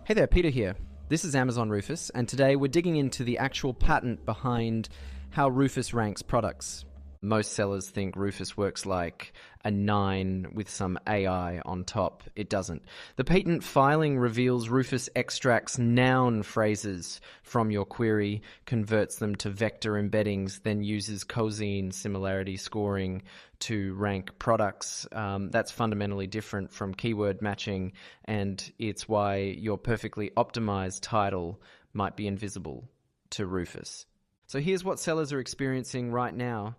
Hey there, Peter here. This is Amazon Rufus, and today we're digging into the actual patent behind how Rufus ranks products. Most sellers think Rufus works like a 9 with some AI on top. It doesn't. The patent filing reveals Rufus extracts noun phrases from your query, converts them to vector embeddings, then uses cosine similarity scoring to rank products. That's fundamentally different from keyword matching, and it's why your perfectly optimized title might be invisible to Rufus. So here's what sellers are experiencing right now.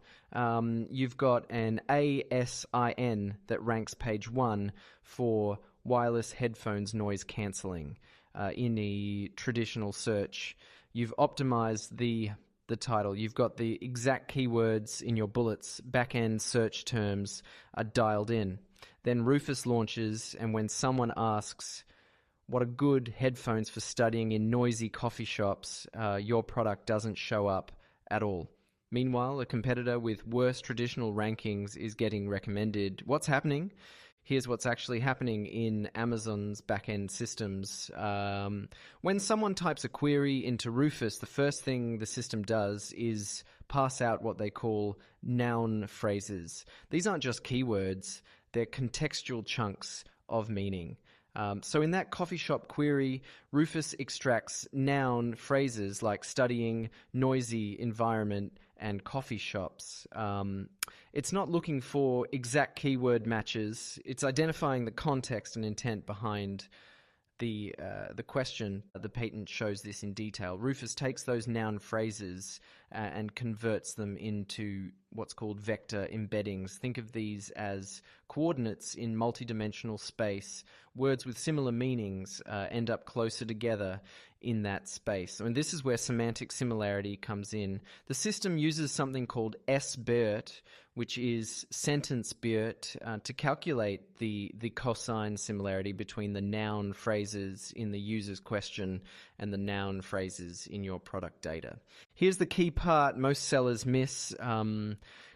You've got an ASIN that ranks page 1 for wireless headphones noise cancelling. In a traditional search, you've optimized the title. You've got the exact keywords in your bullets. Back-end search terms are dialed in. Then Rufus launches, and when someone asks, what are good headphones for studying in noisy coffee shops, your product doesn't show up at all. Meanwhile, a competitor with worse traditional rankings is getting recommended. What's happening? Here's what's actually happening in Amazon's back-end systems. When someone types a query into Rufus, the first thing the system does is pass out what they call noun phrases. These aren't just keywords, they're contextual chunks of meaning. So in that coffee shop query, Rufus extracts noun phrases like studying, noisy environment, and coffee shops. It's not looking for exact keyword matches. It's identifying the context and intent behind the question. The patent shows this in detail. Rufus takes those noun phrases and converts them into what's called vector embeddings. Think of these as coordinates in multidimensional space. Words with similar meanings end up closer together in that space. And this is where semantic similarity comes in. The system uses something called S-BERT, which is Sentence-BERT, to calculate the cosine similarity between the noun phrases in the user's question and the noun phrases in your product data. Here's the key part most sellers miss.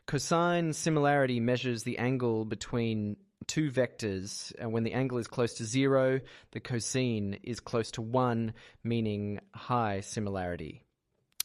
Cosine similarity measures the angle between two vectors, and when the angle is close to 0, the cosine is close to 1, meaning high similarity.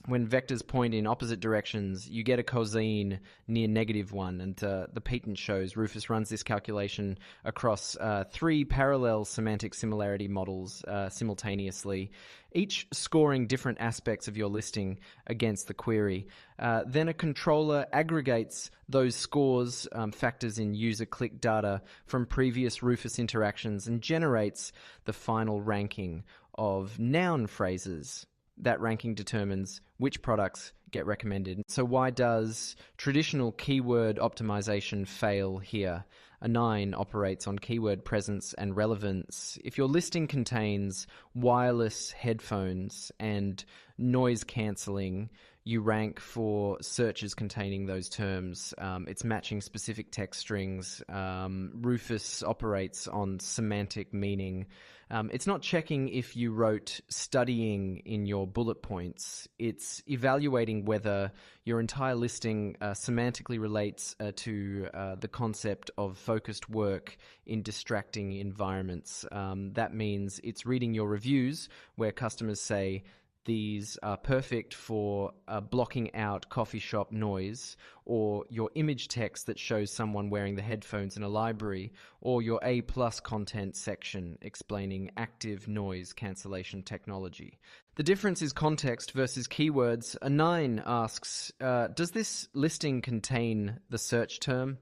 When vectors point in opposite directions, you get a cosine near -1, and the patent shows Rufus runs this calculation across 3 parallel semantic similarity models simultaneously, each scoring different aspects of your listing against the query. Then a controller aggregates those scores, factors in user click data from previous Rufus interactions, and generates the final ranking of noun phrases. That ranking determines which products get recommended. So why does traditional keyword optimization fail here? A 9 operates on keyword presence and relevance. If your listing contains wireless headphones and noise cancelling, you rank for searches containing those terms. It's matching specific text strings. Rufus operates on semantic meaning. It's not checking if you wrote studying in your bullet points. It's evaluating whether your entire listing semantically relates to the concept of focused work in distracting environments. That means it's reading your reviews where customers say, these are perfect for blocking out coffee shop noise, or your image text that shows someone wearing the headphones in a library, or your A+ content section explaining active noise cancellation technology. The difference is context versus keywords. A 9 asks, does this listing contain the search term?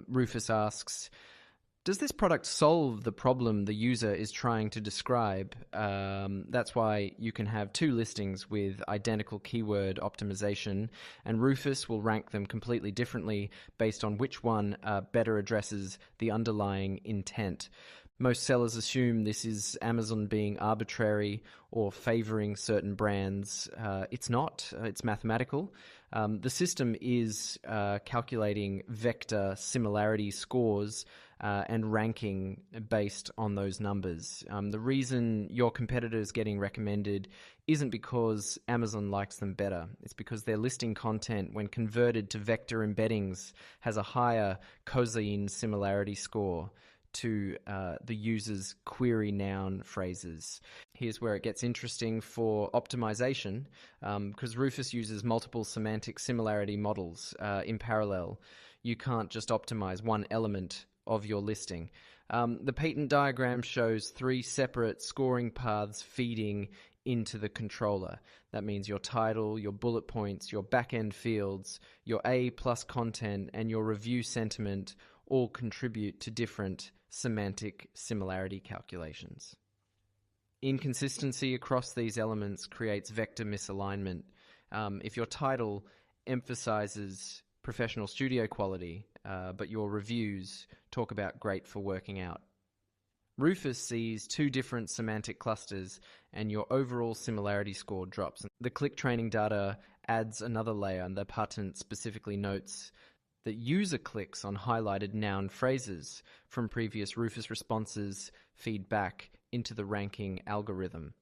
Rufus asks, does this product solve the problem the user is trying to describe? That's why you can have 2 listings with identical keyword optimization, and Rufus will rank them completely differently based on which one better addresses the underlying intent. Most sellers assume this is Amazon being arbitrary or favoring certain brands. It's not. It's mathematical. The system is calculating vector similarity scores and ranking based on those numbers. The reason your competitor is getting recommended isn't because Amazon likes them better. It's because their listing content, when converted to vector embeddings, has a higher cosine similarity score to the user's query noun phrases. Here's where it gets interesting for optimization, because Rufus uses multiple semantic similarity models in parallel. You can't just optimize one element of your listing. The patent diagram shows 3 separate scoring paths feeding into the controller. That means your title, your bullet points, your back-end fields, your A plus content, and your review sentiment all contribute to different semantic similarity calculations. Inconsistency across these elements creates vector misalignment. If your title emphasizes professional studio quality, but your reviews talk about great for working out, Rufus sees 2 different semantic clusters and your overall similarity score drops. The click training data adds another layer, and the patent specifically notes that user clicks on highlighted noun phrases from previous Rufus responses feed back into the ranking algorithm.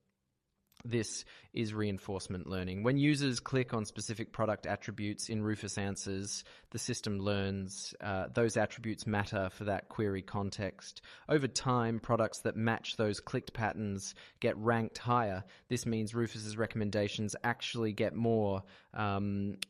This is reinforcement learning. When users click on specific product attributes in Rufus answers, the system learns those attributes matter for that query context. Over time, products that match those clicked patterns get ranked higher. This means Rufus's recommendations actually get more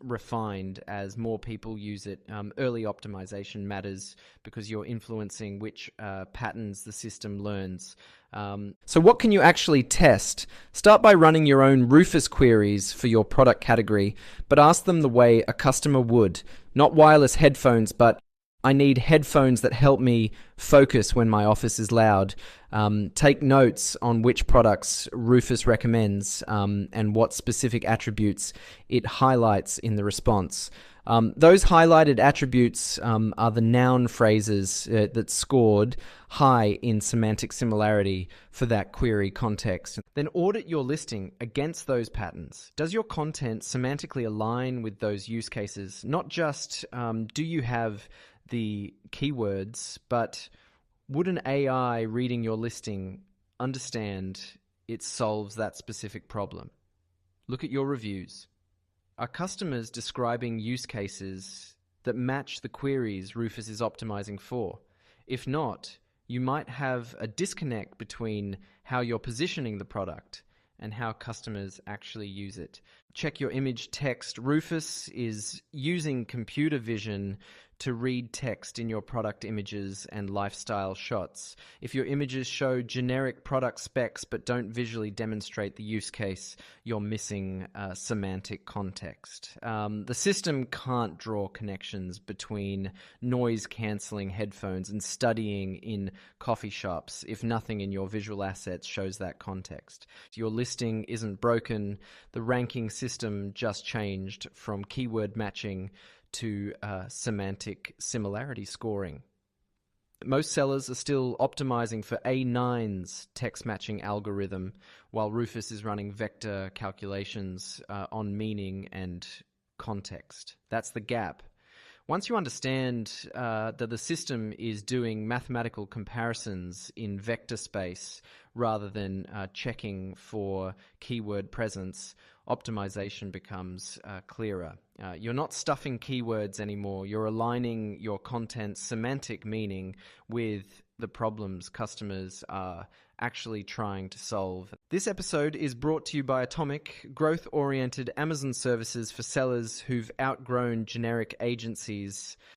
refined as more people use it. Early optimization matters because you're influencing which patterns the system learns. So what can you actually test? Start by running your own Rufus queries for your product category, but ask them the way a customer would. Not wireless headphones, but I need headphones that help me focus when my office is loud. Take notes on which products Rufus recommends and what specific attributes it highlights in the response. Those highlighted attributes are the noun phrases that scored high in semantic similarity for that query context. Then audit your listing against those patterns. Does your content semantically align with those use cases? Not just do you have the keywords, but would an AI reading your listing understand it solves that specific problem? Look at your reviews. Are customers describing use cases that match the queries Rufus is optimizing for? If not, you might have a disconnect between how you're positioning the product and how customers actually use it. Check your image text. Rufus is using computer vision to read text in your product images and lifestyle shots. If your images show generic product specs but don't visually demonstrate the use case, you're missing semantic context. The system can't draw connections between noise-canceling headphones and studying in coffee shops if nothing in your visual assets shows that context. Your listing isn't broken. The ranking system just changed from keyword matching to semantic similarity scoring. Most sellers are still optimizing for A9's text matching algorithm, while Rufus is running vector calculations on meaning and context. That's the gap. Once you understand that the system is doing mathematical comparisons in vector space rather than checking for keyword presence, optimization becomes clearer. You're not stuffing keywords anymore. You're aligning your content's semantic meaning with the problems customers are actually trying to solve. This episode is brought to you by Atomic, growth-oriented Amazon services for sellers who've outgrown generic agencies.